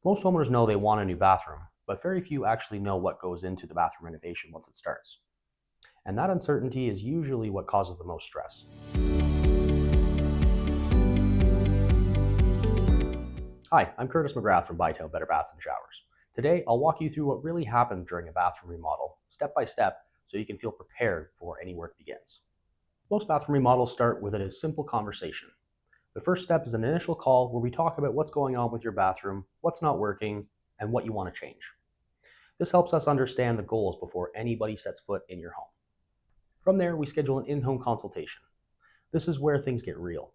Most homeowners know they want a new bathroom, but very few actually know what goes into the bathroom renovation once it starts. And that uncertainty is usually what causes the most stress. Hi, I'm Curtis McGrath from Bytown Better Baths and Showers. Today, I'll walk you through what really happens during a bathroom remodel, step by step, so you can feel prepared before any work begins. Most bathroom remodels start with a simple conversation. The first step is an initial call where we talk about what's going on with your bathroom, what's not working, and what you want to change. This helps us understand the goals before anybody sets foot in your home. From there, we schedule an in-home consultation. This is where things get real.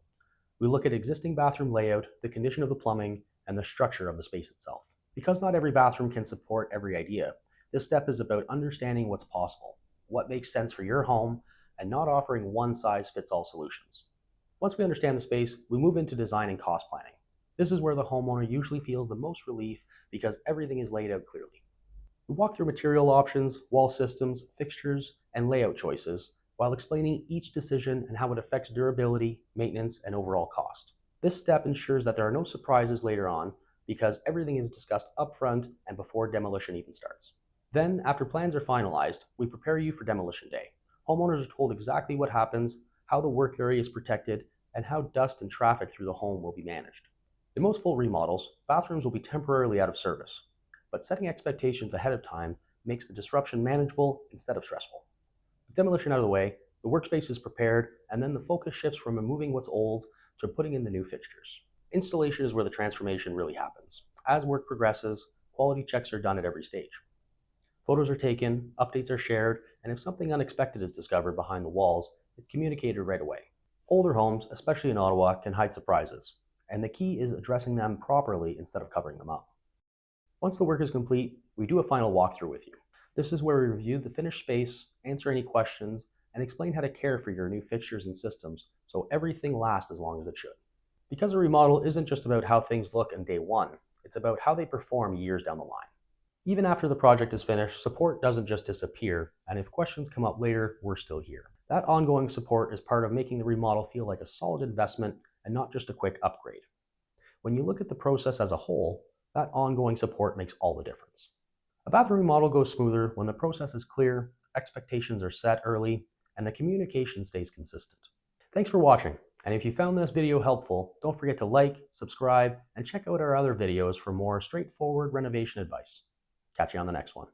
We look at existing bathroom layout, the condition of the plumbing, and the structure of the space itself. Because not every bathroom can support every idea, this step is about understanding what's possible, what makes sense for your home, and not offering one-size-fits-all solutions. Once we understand the space, we move into design and cost planning. This is where the homeowner usually feels the most relief because everything is laid out clearly. We walk through material options, wall systems, fixtures, and layout choices while explaining each decision and how it affects durability, maintenance, and overall cost. This step ensures that there are no surprises later on because everything is discussed upfront and before demolition even starts. Then, after plans are finalized, we prepare you for demolition day. Homeowners are told exactly what happens, how the work area is protected, and how dust and traffic through the home will be managed. In most full remodels, bathrooms will be temporarily out of service, but setting expectations ahead of time makes the disruption manageable instead of stressful. With demolition out of the way, the workspace is prepared, and then the focus shifts from removing what's old to putting in the new fixtures. Installation is where the transformation really happens. As work progresses, quality checks are done at every stage. Photos are taken, updates are shared, and if something unexpected is discovered behind the walls, it's communicated right away. Older homes, especially in Ottawa, can hide surprises, and the key is addressing them properly instead of covering them up. Once the work is complete, we do a final walkthrough with you. This is where we review the finished space, answer any questions, and explain how to care for your new fixtures and systems so everything lasts as long as it should. Because a remodel isn't just about how things look on day one, it's about how they perform years down the line. Even after the project is finished, support doesn't just disappear, and if questions come up later, we're still here. That ongoing support is part of making the remodel feel like a solid investment and not just a quick upgrade. When you look at the process as a whole, that ongoing support makes all the difference. A bathroom remodel goes smoother when the process is clear, expectations are set early, and the communication stays consistent. Thanks for watching, and if you found this video helpful, don't forget to like, subscribe, and check out our other videos for more straightforward renovation advice. Catch you on the next one.